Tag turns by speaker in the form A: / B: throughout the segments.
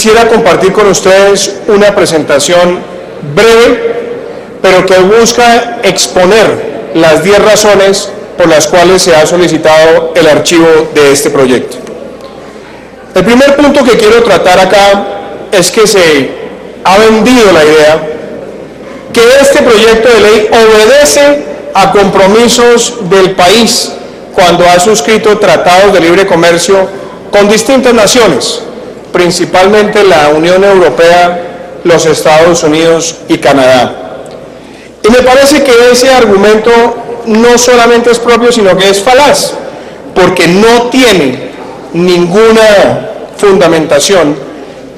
A: Quisiera compartir con ustedes una presentación breve, pero que busca exponer las 10 razones por las cuales se ha solicitado el archivo de este proyecto. El primer punto que quiero tratar acá es que se ha vendido la idea que este proyecto de ley obedece a compromisos del país cuando ha suscrito tratados de libre comercio con distintas naciones, principalmente la Unión Europea, los Estados Unidos y Canadá. Y me parece que ese argumento no solamente es propio, sino que es falaz, porque no tiene ninguna fundamentación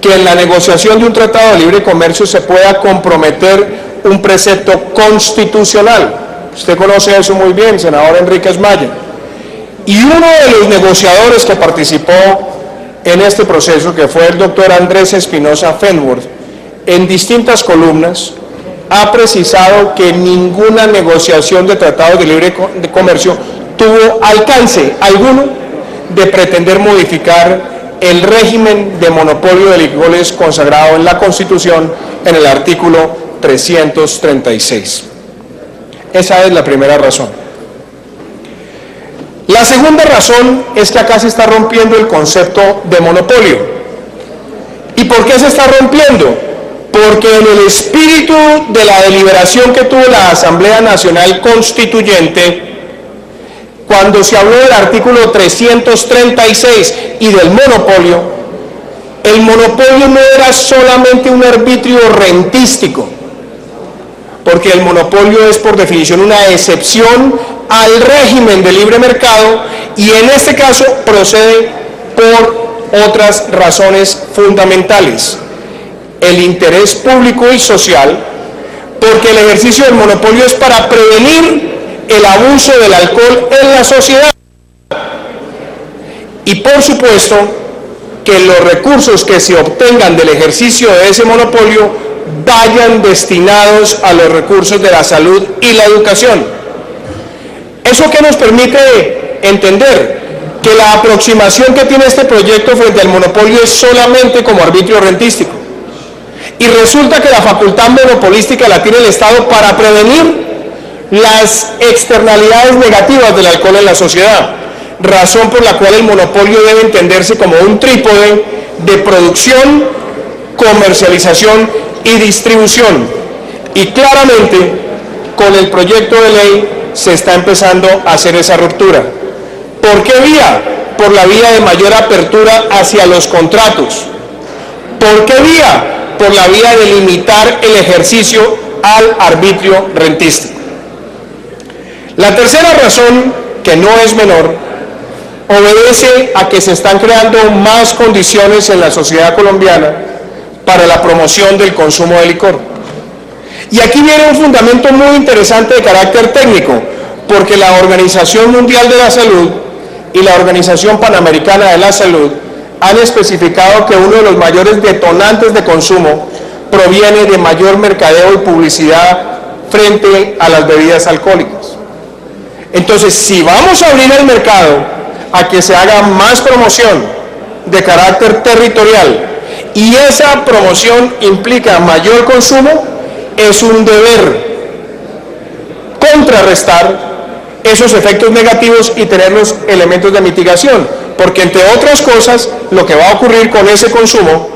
A: que en la negociación de un tratado de libre comercio se pueda comprometer un precepto constitucional. Usted conoce eso muy bien, senador Enríquez Maya. Y uno de los negociadores que participó en este proceso, que fue el doctor Andrés Espinosa Fenworth, en distintas columnas ha precisado que ninguna negociación de tratados de libre comercio tuvo alcance alguno de pretender modificar el régimen de monopolio de licores consagrado en la Constitución en el artículo 336. Esa es la primera razón. La segunda razón es que acá se está rompiendo el concepto de monopolio. ¿Y por qué se está rompiendo? Porque en el espíritu de la deliberación que tuvo la Asamblea Nacional Constituyente, cuando se habló del artículo 336 y del monopolio, el monopolio no era solamente un arbitrio rentístico, porque el monopolio es por definición una excepción al régimen de libre mercado y en este caso procede por otras razones fundamentales. El interés público y social, porque el ejercicio del monopolio es para prevenir el abuso del alcohol en la sociedad. Y por supuesto que los recursos que se obtengan del ejercicio de ese monopolio vayan destinados a los recursos de la salud y la educación. ¿Eso qué nos permite entender? Que la aproximación que tiene este proyecto frente al monopolio es solamente como arbitrio rentístico. Y resulta que la facultad monopolística la tiene el Estado para prevenir las externalidades negativas del alcohol en la sociedad, razón por la cual el monopolio debe entenderse como un trípode de producción, comercialización y distribución. Y claramente, con el proyecto de ley se está empezando a hacer esa ruptura. ¿Por qué vía? Por la vía de mayor apertura hacia los contratos. ¿Por qué vía? Por la vía de limitar el ejercicio al arbitrio rentístico. La tercera razón, que no es menor, obedece a que se están creando más condiciones en la sociedad colombiana para la promoción del consumo de licor. Y aquí viene un fundamento muy interesante de carácter técnico, porque la Organización Mundial de la Salud y la Organización Panamericana de la Salud han especificado que uno de los mayores detonantes de consumo proviene de mayor mercadeo y publicidad frente a las bebidas alcohólicas. Entonces, si vamos a abrir el mercado a que se haga más promoción de carácter territorial y esa promoción implica mayor consumo, es un deber contrarrestar esos efectos negativos y tener los elementos de mitigación, porque entre otras cosas lo que va a ocurrir con ese consumo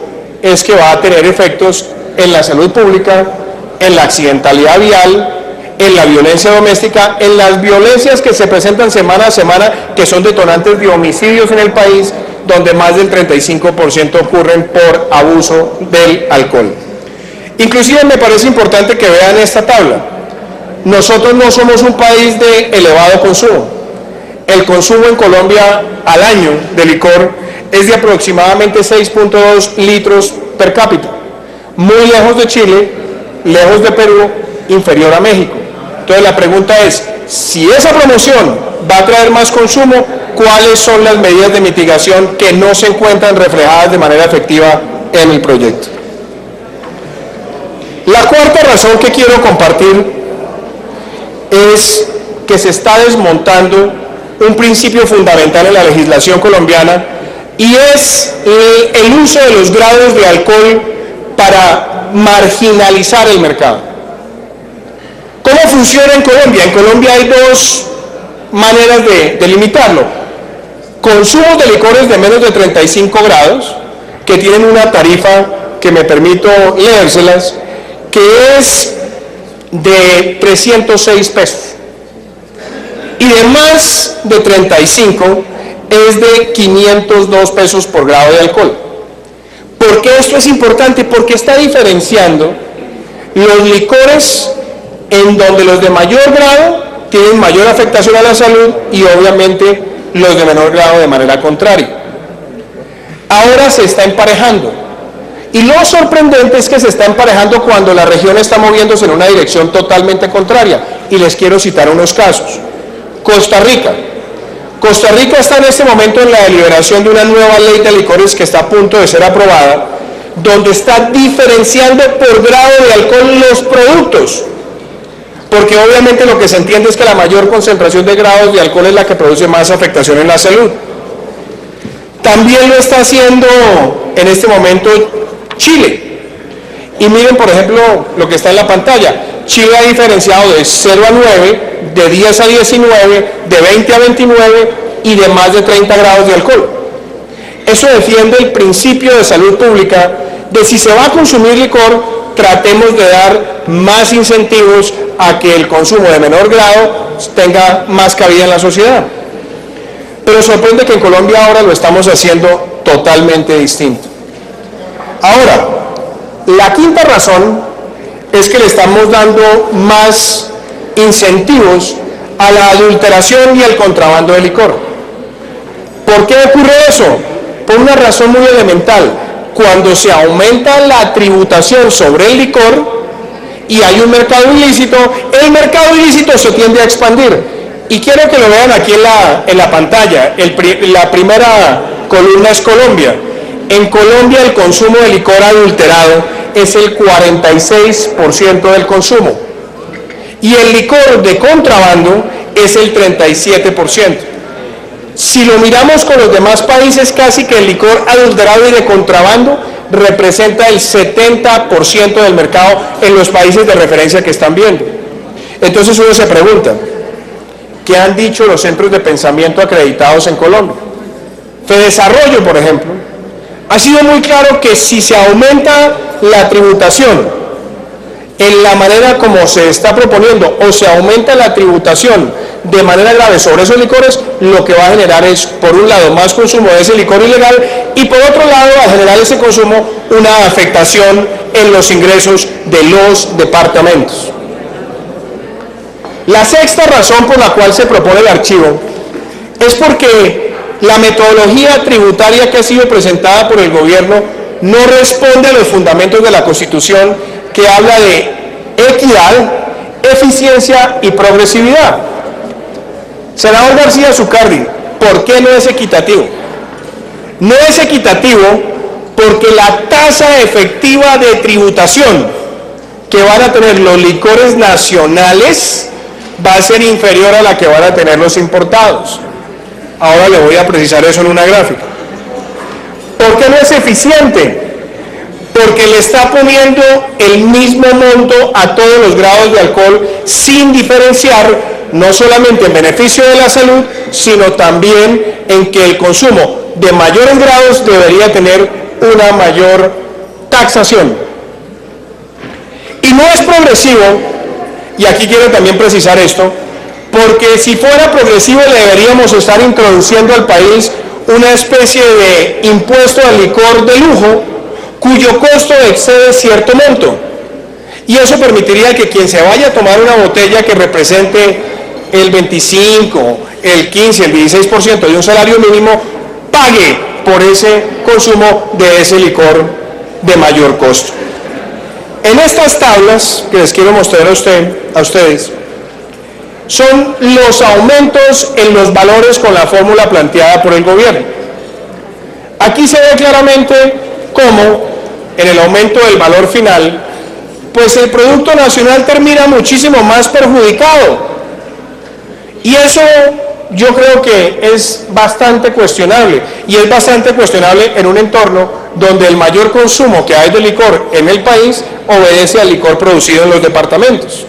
A: es que va a tener efectos en la salud pública, en la accidentalidad vial, en la violencia doméstica, en las violencias que se presentan semana a semana, que son detonantes de homicidios en el país, donde más del 35% ocurren por abuso del alcohol. Inclusive me parece importante que vean esta tabla. Nosotros no somos un país de elevado consumo. El consumo en Colombia al año de licor es de aproximadamente 6.2 litros per cápita. Muy lejos de Chile, lejos de Perú, inferior a México. Entonces la pregunta es, si esa promoción va a traer más consumo, ¿cuáles son las medidas de mitigación que no se encuentran reflejadas de manera efectiva en el proyecto? La cuarta razón que quiero compartir es que se está desmontando un principio fundamental en la legislación colombiana y es el uso de los grados de alcohol para marginalizar el mercado. ¿Cómo funciona en Colombia? En Colombia hay dos maneras de limitarlo. Consumos de licores de menos de 35 grados, que tienen una tarifa que me permito leérselas, que es de 306 pesos. Y de más de 35 es de 502 pesos por grado de alcohol. ¿Por qué esto es importante? Porque está diferenciando los licores en donde los de mayor grado tienen mayor afectación a la salud y obviamente los de menor grado de manera contraria. Ahora se está emparejando. Y lo sorprendente es que se está emparejando cuando la región está moviéndose en una dirección totalmente contraria. Y les quiero citar unos casos. Costa Rica. Costa Rica está en este momento en la deliberación de una nueva ley de licores que está a punto de ser aprobada, donde está diferenciando por grado de alcohol los productos. Porque obviamente lo que se entiende es que la mayor concentración de grados de alcohol es la que produce más afectación en la salud. También lo está haciendo en este momento Chile. Y miren, por ejemplo, lo que está en la pantalla. Chile ha diferenciado de 0 a 9, de 10 a 19, de 20 a 29 y de más de 30 grados de alcohol. Eso defiende el principio de salud pública de si se va a consumir licor, tratemos de dar más incentivos a que el consumo de menor grado tenga más cabida en la sociedad. Pero sorprende que en Colombia ahora lo estamos haciendo totalmente distinto. Ahora, la quinta razón es que le estamos dando más incentivos a la adulteración y al contrabando de licor. ¿Por qué ocurre eso? Por una razón muy elemental. Cuando se aumenta la tributación sobre el licor y hay un mercado ilícito, el mercado ilícito se tiende a expandir. Y quiero que lo vean aquí en la pantalla. La primera columna es Colombia. En Colombia el consumo de licor adulterado es el 46% del consumo. Y el licor de contrabando es el 37%. Si lo miramos con los demás países, casi que el licor adulterado y de contrabando representa el 70% del mercado en los países de referencia que están viendo. Entonces uno se pregunta, ¿qué han dicho los centros de pensamiento acreditados en Colombia? Fedesarrollo, por ejemplo, ha sido muy claro que si se aumenta la tributación en la manera como se está proponiendo o se aumenta la tributación de manera grave sobre esos licores, lo que va a generar es, por un lado, más consumo de ese licor ilegal y por otro lado, va a generar ese consumo una afectación en los ingresos de los departamentos. La sexta razón por la cual se propone el archivo es porque la metodología tributaria que ha sido presentada por el gobierno no responde a los fundamentos de la Constitución, que habla de equidad, eficiencia y progresividad. Senador García Zucardi, ¿por qué no es equitativo? No es equitativo porque la tasa efectiva de tributación que van a tener los licores nacionales va a ser inferior a la que van a tener los importados. Ahora le voy a precisar eso en una gráfica. ¿Por qué no es eficiente? Porque le está poniendo el mismo monto a todos los grados de alcohol sin diferenciar, no solamente en beneficio de la salud, sino también en que el consumo de mayores grados debería tener una mayor taxación. Y no es progresivo, y aquí quiero también precisar esto, porque si fuera progresivo le deberíamos estar introduciendo al país una especie de impuesto al licor de lujo, cuyo costo excede cierto monto. Y eso permitiría que quien se vaya a tomar una botella que represente el 25, el 15, el 16% de un salario mínimo, pague por ese consumo de ese licor de mayor costo. En estas tablas que les quiero mostrar a ustedes, son los aumentos en los valores con la fórmula planteada por el gobierno. Aquí se ve claramente cómo en el aumento del valor final, pues el Producto Nacional termina muchísimo más perjudicado. Y eso yo creo que es bastante cuestionable, y es bastante cuestionable en un entorno donde el mayor consumo que hay de licor en el país obedece al licor producido en los departamentos.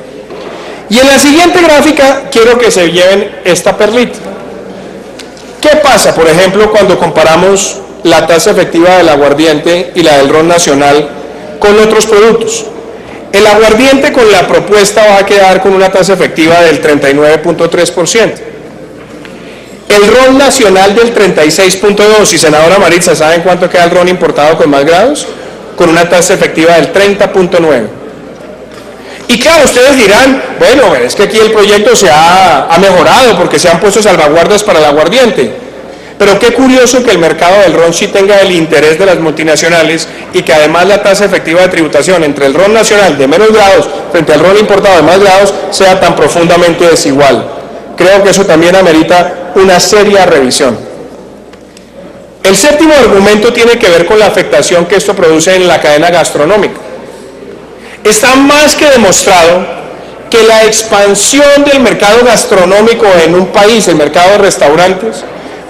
A: Y en la siguiente gráfica quiero que se lleven esta perlita. ¿Qué pasa, por ejemplo, cuando comparamos la tasa efectiva del aguardiente y la del ron nacional con otros productos? El aguardiente con la propuesta va a quedar con una tasa efectiva del 39.3%. El ron nacional del 36.2%, y senadora Maritza, ¿saben cuánto queda el ron importado con más grados? Con una tasa efectiva del 30.9%. Y claro, ustedes dirán, bueno, es que aquí el proyecto se ha mejorado porque se han puesto salvaguardas para el aguardiente. Pero qué curioso que el mercado del ron sí tenga el interés de las multinacionales y que además la tasa efectiva de tributación entre el ron nacional de menos grados frente al ron importado de más grados sea tan profundamente desigual. Creo que eso también amerita una seria revisión. El séptimo argumento tiene que ver con la afectación que esto produce en la cadena gastronómica. Está más que demostrado que la expansión del mercado gastronómico en un país, el mercado de restaurantes,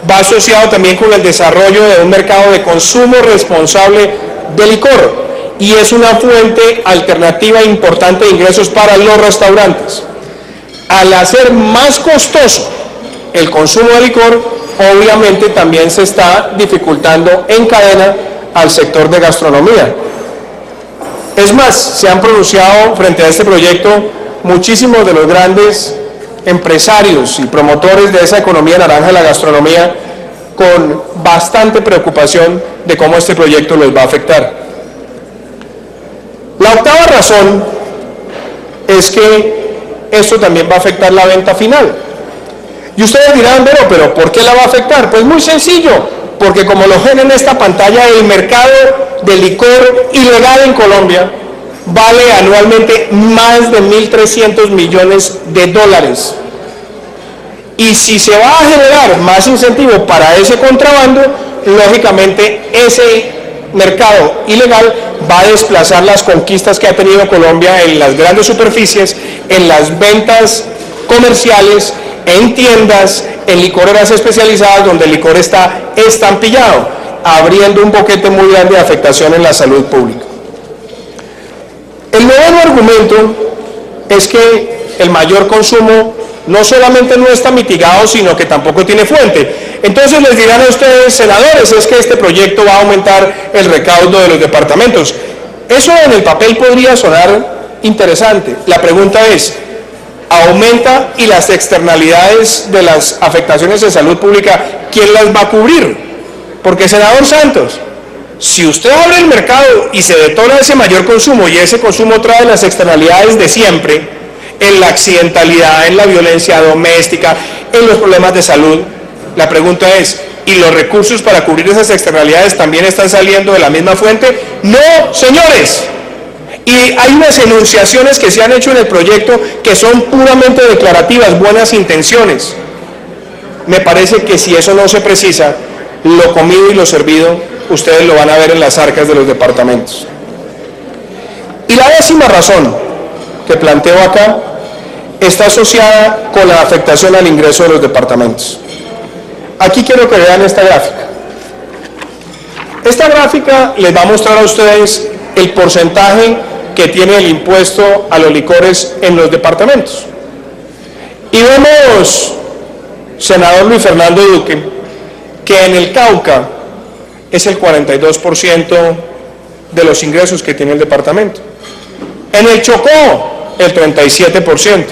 A: va asociado también con el desarrollo de un mercado de consumo responsable de licor, y es una fuente alternativa importante de ingresos para los restaurantes. Al hacer más costoso el consumo de licor, obviamente también se está dificultando en cadena al sector de gastronomía. Es más, se han pronunciado frente a este proyecto muchísimos de los grandes empresarios y promotores de esa economía naranja de la gastronomía con bastante preocupación de cómo este proyecto los va a afectar. La octava razón es que esto también va a afectar la venta final. Y ustedes dirán, bueno, pero ¿por qué la va a afectar? Pues muy sencillo, porque como lo ven en esta pantalla, el mercado de licor ilegal en Colombia vale anualmente más de 1.300 millones de dólares. Y si se va a generar más incentivo para ese contrabando, lógicamente ese mercado ilegal va a desplazar las conquistas que ha tenido Colombia en las grandes superficies, en las ventas comerciales, en tiendas, en licoreras especializadas donde el licor está estampillado, abriendo un boquete muy grande de afectación en la salud pública. El noveno argumento es que el mayor consumo no solamente no está mitigado, sino que tampoco tiene fuente. Entonces les dirán a ustedes, senadores, es que este proyecto va a aumentar el recaudo de los departamentos. Eso en el papel podría sonar interesante. La pregunta es, ¿aumenta y las externalidades de las afectaciones de salud pública, quién las va a cubrir? Porque, senador Santos, si usted abre el mercado y se detona ese mayor consumo y ese consumo trae las externalidades de siempre, en la accidentalidad, en la violencia doméstica, en los problemas de salud, la pregunta es, ¿y los recursos para cubrir esas externalidades también están saliendo de la misma fuente? No, señores. Y hay unas enunciaciones que se han hecho en el proyecto que son puramente declarativas, buenas intenciones. Me parece que si eso no se precisa, lo comido y lo servido, ustedes lo van a ver en las arcas de los departamentos. Y la décima razón que planteo acá está asociada con la afectación al ingreso de los departamentos. Aquí quiero que vean esta gráfica. Esta gráfica les va a mostrar a ustedes el porcentaje que tiene el impuesto a los licores en los departamentos. Y vemos, senador Luis Fernando Duque, que en el Cauca es el 42% de los ingresos que tiene el departamento. En el Chocó, el 37%.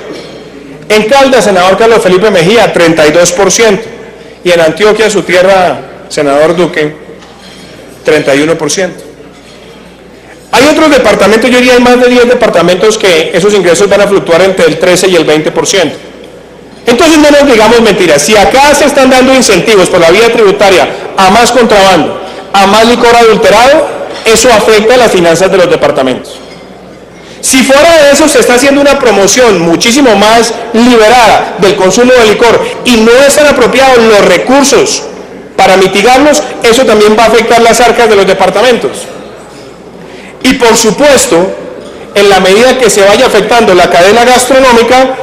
A: En Caldas, senador Carlos Felipe Mejía, 32%. Y en Antioquia, su tierra, senador Duque, 31%. Hay otros departamentos, yo diría hay más de 10 departamentos que esos ingresos van a fluctuar entre el 13 y el 20%. Entonces no nos digamos mentiras, si acá se están dando incentivos por la vía tributaria a más contrabando, a más licor adulterado, eso afecta a las finanzas de los departamentos. Si fuera de eso se está haciendo una promoción muchísimo más liberada del consumo de licor y no están apropiados los recursos para mitigarlos, eso también va a afectar las arcas de los departamentos. Y por supuesto, en la medida que se vaya afectando la cadena gastronómica,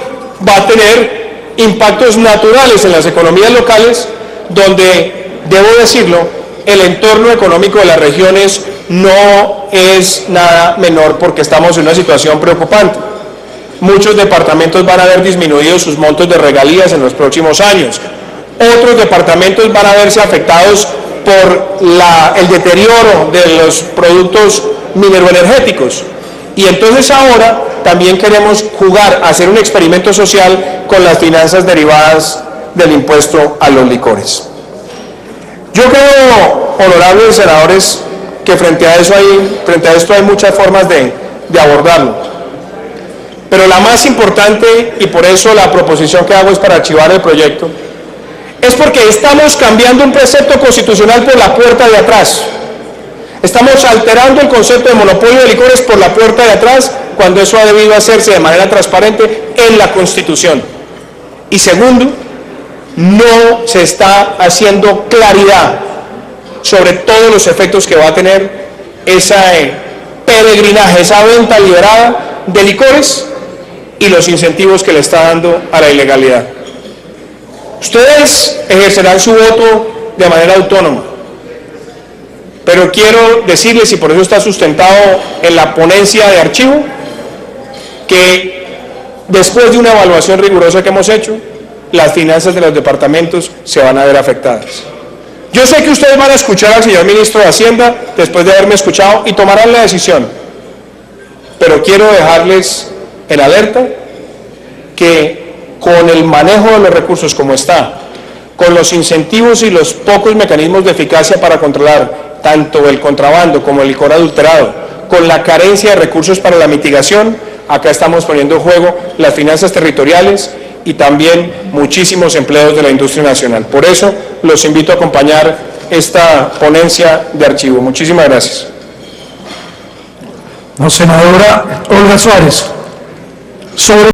A: va a tener impactos naturales en las economías locales, donde, debo decirlo, el entorno económico de las regiones no es nada menor porque estamos en una situación preocupante. Muchos departamentos van a ver disminuidos sus montos de regalías en los próximos años. Otros departamentos van a verse afectados por el deterioro de los productos mineroenergéticos. Y entonces ahora también queremos jugar a hacer un experimento social con las finanzas derivadas del impuesto a los licores. Yo creo, honorables senadores, que frente a esto hay muchas formas de abordarlo. Pero la más importante, y por eso la proposición que hago es para archivar el proyecto, es porque estamos cambiando un precepto constitucional por la puerta de atrás. Estamos alterando el concepto de monopolio de licores por la puerta de atrás, cuando eso ha debido hacerse de manera transparente en la Constitución. Y segundo, no se está haciendo claridad sobre todos los efectos que va a tener ese peregrinaje, esa venta liberada de licores y los incentivos que le está dando a la ilegalidad. Ustedes ejercerán su voto de manera autónoma, pero quiero decirles, y por eso está sustentado en la ponencia de archivo, que después de una evaluación rigurosa que hemos hecho, las finanzas de los departamentos se van a ver afectadas. Yo sé que ustedes van a escuchar al señor ministro de Hacienda después de haberme escuchado y tomarán la decisión, pero quiero dejarles en alerta que con el manejo de los recursos como está, con los incentivos y los pocos mecanismos de eficacia para controlar tanto el contrabando como el licor adulterado, con la carencia de recursos para la mitigación, acá estamos poniendo en juego las finanzas territoriales y también muchísimos empleos de la industria nacional. Por eso los invito a acompañar esta ponencia de archivo. Muchísimas gracias.
B: Senadora Olga Suárez. Sobre